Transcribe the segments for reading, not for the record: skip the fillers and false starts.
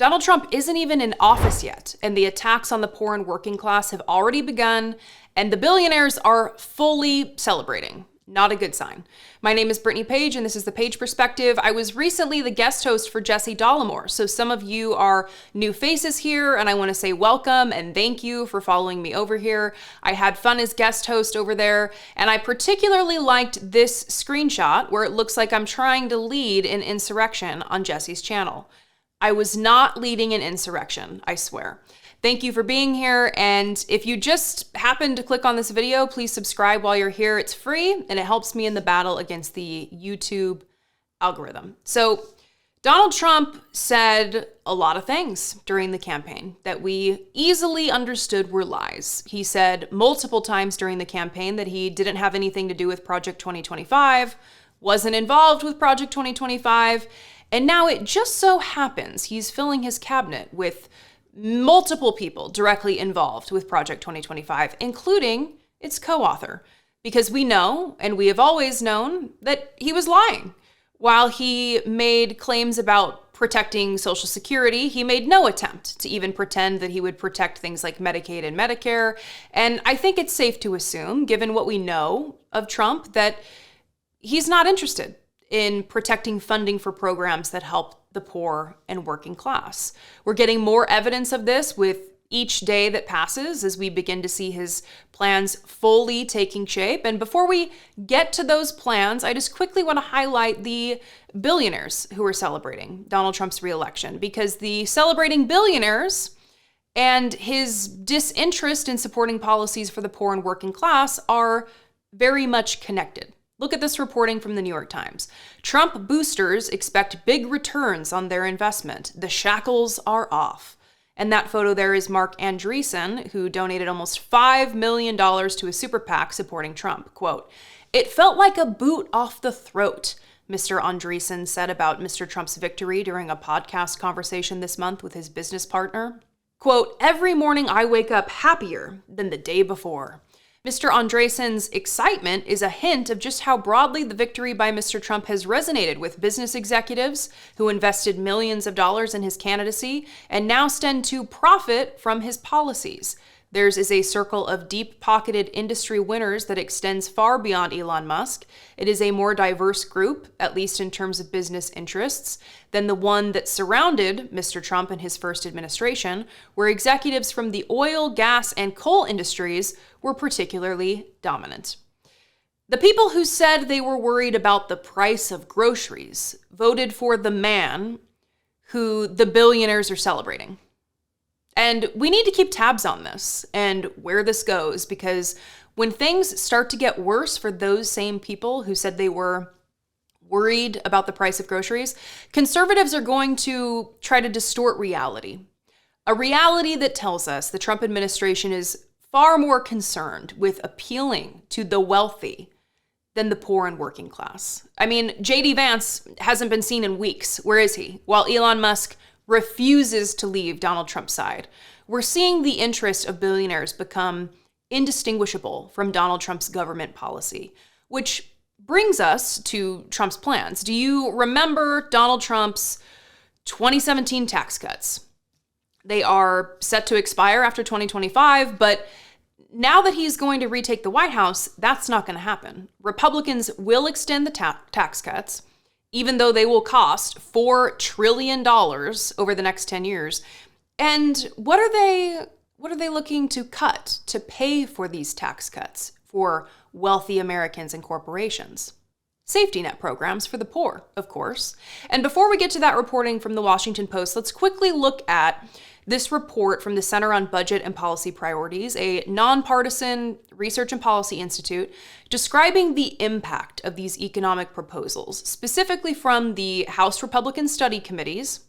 Donald Trump isn't even in office yet, and the attacks on the poor and working class have already begun, and the billionaires are fully celebrating. Not a good sign. My name is Brittany Page, and this is The Page Perspective. I was recently the guest host for Jesse Dollemore, so some of you are new faces here, and I want to say welcome and thank you for following me over here. I had fun as guest host over there, and I particularly liked this screenshot where it looks like I'm trying to lead an insurrection on Jesse's channel. I was not leading an insurrection, I swear. Thank you for being here, and if you just happen to click on this video, please subscribe while you're here. It's free, and it helps me in the battle against the YouTube algorithm. So, Donald Trump said a lot of things during the campaign that we easily understood were lies. He said multiple times during the campaign that he didn't have anything to do with Project 2025, wasn't involved with Project 2025, and now it just so happens he's filling his cabinet with multiple people directly involved with Project 2025, including its co-author, because we know, and we have always known, that he was lying. While he made claims about protecting Social Security, he made no attempt to even pretend that he would protect things like Medicaid and Medicare. And I think it's safe to assume, given what we know of Trump, that he's not interested in protecting funding for programs that help the poor and working class. We're getting more evidence of this with each day that passes as we begin to see his plans fully taking shape. And before we get to those plans, I just quickly want to highlight the billionaires who are celebrating Donald Trump's reelection, because the celebrating billionaires and his disinterest in supporting policies for the poor and working class are very much connected. Look at this reporting from the New York Times. Trump boosters expect big returns on their investment. The shackles are off. And that photo there is Mark Andreessen, who donated almost $5 million to a super PAC supporting Trump. Quote, "It felt like a boot off the throat," Mr. Andreessen said about Mr. Trump's victory during a podcast conversation this month with his business partner. Quote, "Every morning I wake up happier than the day before." Mr. Andreessen's excitement is a hint of just how broadly the victory by Mr. Trump has resonated with business executives who invested millions of dollars in his candidacy and now stand to profit from his policies. Theirs is a circle of deep-pocketed industry winners that extends far beyond Elon Musk. It is a more diverse group, at least in terms of business interests, than the one that surrounded Mr. Trump in his first administration, where executives from the oil, gas, and coal industries were particularly dominant. The people who said they were worried about the price of groceries voted for the man who the billionaires are celebrating. And we need to keep tabs on this and where this goes, because when things start to get worse for those same people who said they were worried about the price of groceries, conservatives are going to try to distort reality. A reality that tells us the Trump administration is far more concerned with appealing to the wealthy than the poor and working class. I mean, J.D. Vance hasn't been seen in weeks. Where is he? While Elon Musk refuses to leave Donald Trump's side. We're seeing the interest of billionaires become indistinguishable from Donald Trump's government policy, which brings us to Trump's plans. Do you remember Donald Trump's 2017 tax cuts? They are set to expire after 2025, but now that he's going to retake the White House, that's not going to happen. Republicans will extend the tax cuts, even though they will cost $4 trillion over the next 10 years. And what are they looking to cut to pay for these tax cuts for wealthy Americans and corporations? Safety net programs for the poor, of course. And before we get to that reporting from the Washington Post, let's quickly look at this report from the Center on Budget and Policy Priorities, a nonpartisan research and policy institute, describing the impact of these economic proposals, specifically from the House Republican Study Committee's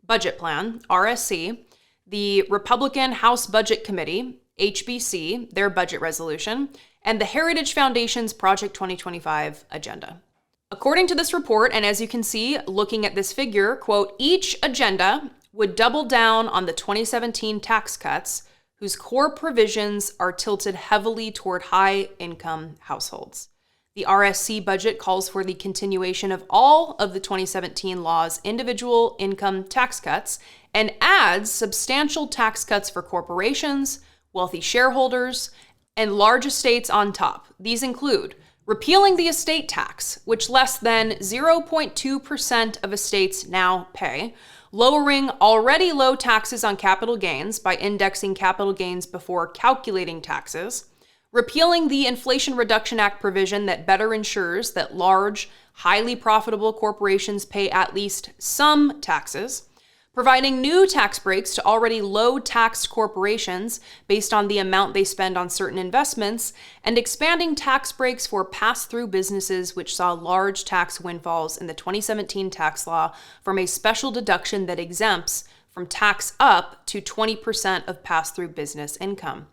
budget plan, RSC, the Republican House Budget Committee, HBC, their budget resolution, and the Heritage Foundation's Project 2025 agenda. According to this report, and as you can see, looking at this figure, quote, each agenda would double down on the 2017 tax cuts, whose core provisions are tilted heavily toward high-income households. The RSC budget calls for the continuation of all of the 2017 law's individual income tax cuts and adds substantial tax cuts for corporations, wealthy shareholders, and large estates on top. These include repealing the estate tax, which less than 0.2% of estates now pay, lowering already low taxes on capital gains by indexing capital gains before calculating taxes, repealing the Inflation Reduction Act provision that better ensures that large, highly profitable corporations pay at least some taxes, providing new tax breaks to already low-taxed corporations based on the amount they spend on certain investments, and expanding tax breaks for pass-through businesses which saw large tax windfalls in the 2017 tax law from a special deduction that exempts from tax up to 20% of pass-through business income.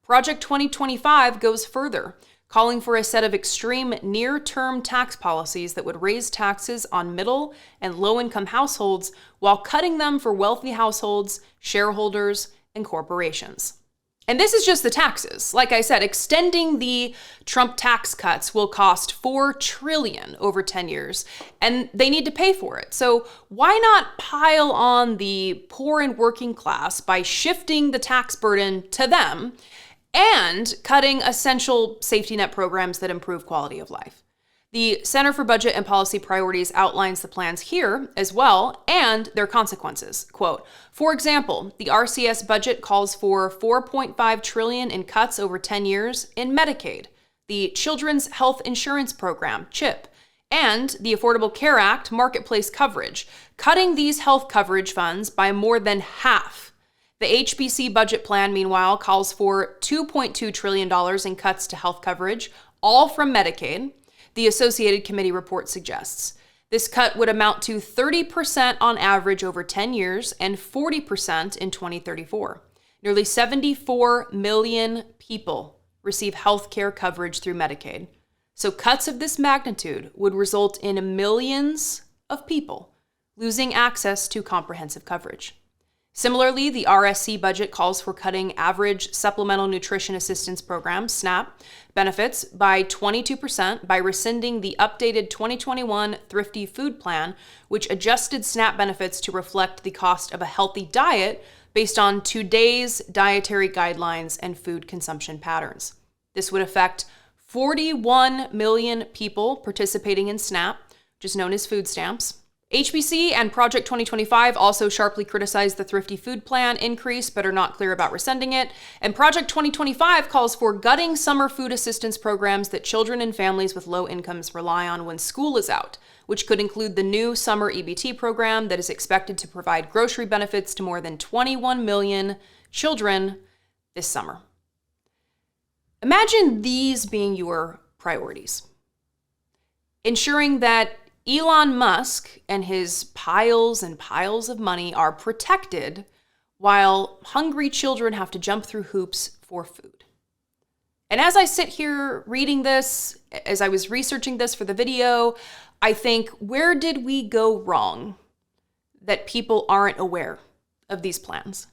Project 2025 goes further, calling for a set of extreme near-term tax policies that would raise taxes on middle and low-income households while cutting them for wealthy households, shareholders, and corporations. And this is just the taxes. Like I said, extending the Trump tax cuts will cost $4 trillion over 10 years, and they need to pay for it. So why not pile on the poor and working class by shifting the tax burden to them and cutting essential safety net programs that improve quality of life? The Center for Budget and Policy Priorities outlines the plans here as well and their consequences. Quote, for example, the RCS budget calls for $4.5 trillion in cuts over 10 years in Medicaid, the Children's Health Insurance Program, CHIP, and the Affordable Care Act marketplace coverage, cutting these health coverage funds by more than half. The HBC budget plan, meanwhile, calls for $2.2 trillion in cuts to health coverage, all from Medicaid, the Associated Committee report suggests. This cut would amount to 30% on average over 10 years and 40% in 2034. Nearly 74 million people receive health care coverage through Medicaid. So cuts of this magnitude would result in millions of people losing access to comprehensive coverage. Similarly, the RSC budget calls for cutting average Supplemental Nutrition Assistance Program, SNAP, benefits by 22% by rescinding the updated 2021 Thrifty Food Plan, which adjusted SNAP benefits to reflect the cost of a healthy diet based on today's dietary guidelines and food consumption patterns. This would affect 41 million people participating in SNAP, which is known as food stamps. HBC and Project 2025 also sharply criticized the Thrifty Food Plan increase, but are not clear about rescinding it. And Project 2025 calls for gutting summer food assistance programs that children and families with low incomes rely on when school is out, which could include the new summer EBT program that is expected to provide grocery benefits to more than 21 million children this summer. Imagine these being your priorities. Ensuring that Elon Musk and his piles and piles of money are protected while hungry children have to jump through hoops for food. And as I sit here reading this, as I was researching this for the video, I think, where did we go wrong that people aren't aware of these plans?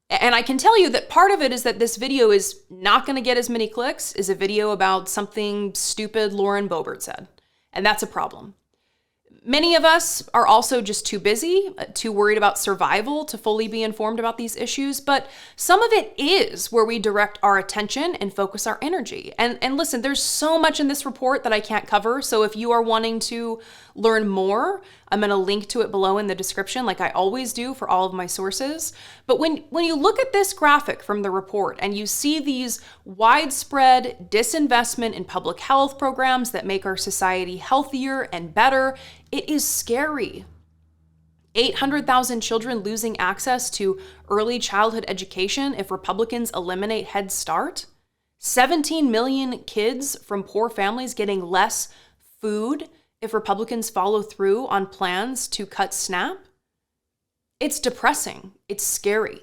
And I can tell you that part of it is that this video is not going to get as many clicks as a video about something stupid Lauren Boebert said. And that's a problem. Many of us are also just too busy, too worried about survival to fully be informed about these issues, but some of it is where we direct our attention and focus our energy. And listen, there's so much in this report that I can't cover, so if you are wanting to learn more, I'm going to link to it below in the description like I always do for all of my sources. But when you look at this graphic from the report and you see these widespread disinvestment in public health programs that make our society healthier and better, it is scary. 800,000 children losing access to early childhood education if Republicans eliminate Head Start. 17 million kids from poor families getting less food if Republicans follow through on plans to cut SNAP. It's depressing. It's scary.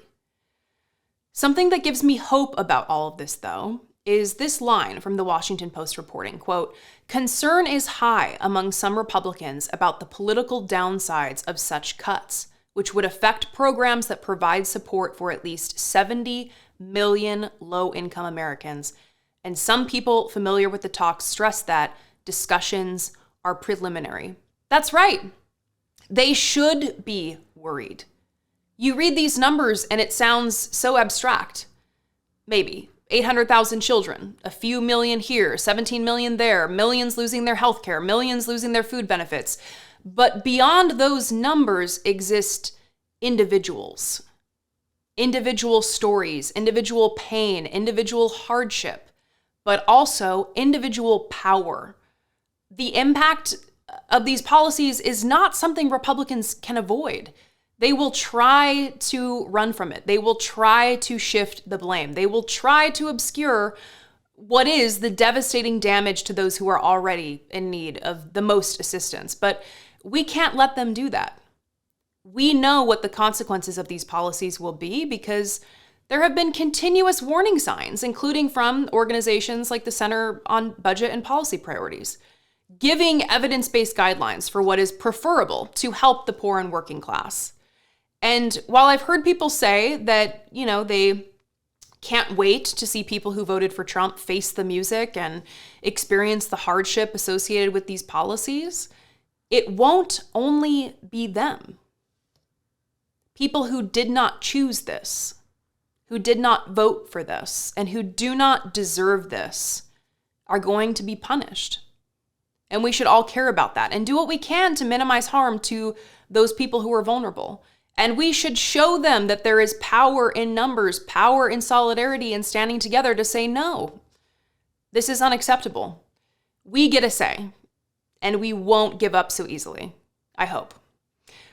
Something that gives me hope about all of this, though, is this line from the Washington Post reporting, quote, "Concern is high among some Republicans about the political downsides of such cuts, which would affect programs that provide support for at least 70 million low-income Americans, And some people familiar with the talks stress that discussions are preliminary. That's right. They should be worried. You read these numbers and it sounds so abstract. Maybe 800,000 children, a few million here, 17 million there, millions losing their healthcare, millions losing their food benefits. But beyond those numbers exist individuals, individual stories, individual pain, individual hardship, but also individual power. The impact of these policies is not something Republicans can avoid. They will try to run from it. They will try to shift the blame. They will try to obscure what is the devastating damage to those who are already in need of the most assistance. But we can't let them do that. We know what the consequences of these policies will be because there have been continuous warning signs, including from organizations like the Center on Budget and Policy Priorities, giving evidence-based guidelines for what is preferable to help the poor and working class. And while I've heard people say that, they can't wait to see people who voted for Trump face the music and experience the hardship associated with these policies, it won't only be them. People who did not choose this, who did not vote for this, and who do not deserve this are going to be punished. And we should all care about that and do what we can to minimize harm to those people who are vulnerable. And we should show them that there is power in numbers, power in solidarity, and standing together to say, no, this is unacceptable. We get a say, and we won't give up so easily. I hope.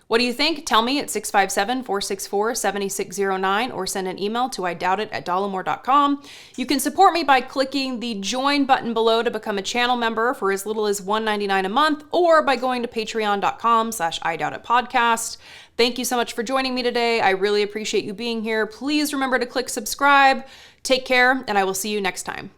What do you think? Tell me at 657-464-7609 or send an email to idoubtit@dollemore.com. You can support me by clicking the join button below to become a channel member for as little as $1.99 a month or by going to patreon.com/idoubtitpodcast. Thank you so much for joining me today. I really appreciate you being here. Please remember to click subscribe. Take care, and I will see you next time.